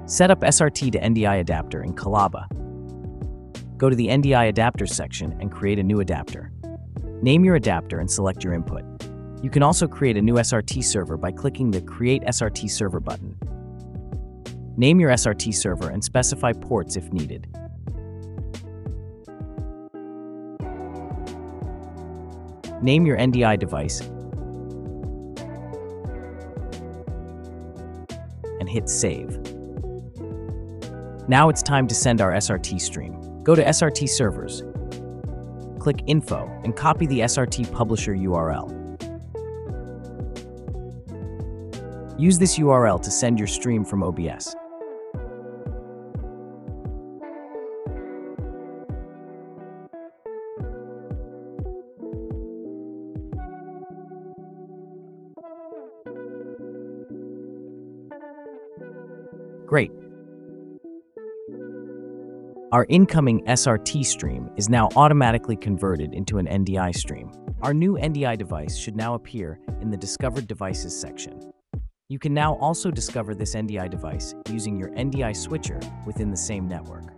Set up SRT to NDI adapter in Callaba. Go to the NDI adapters section and create a new adapter. Name your adapter and select your input. You can also create a new SRT server by clicking the Create SRT Server button. Name your SRT server and specify ports if needed. Name your NDI device and hit Save. Now it's time to send our SRT stream. Go to SRT Servers, click Info, and copy the SRT Publisher URL. Use this URL to send your stream from OBS. Great. Our incoming SRT stream is now automatically converted into an NDI stream. Our new NDI device should now appear in the Discovered Devices section. You can now also discover this NDI device using your NDI switcher within the same network.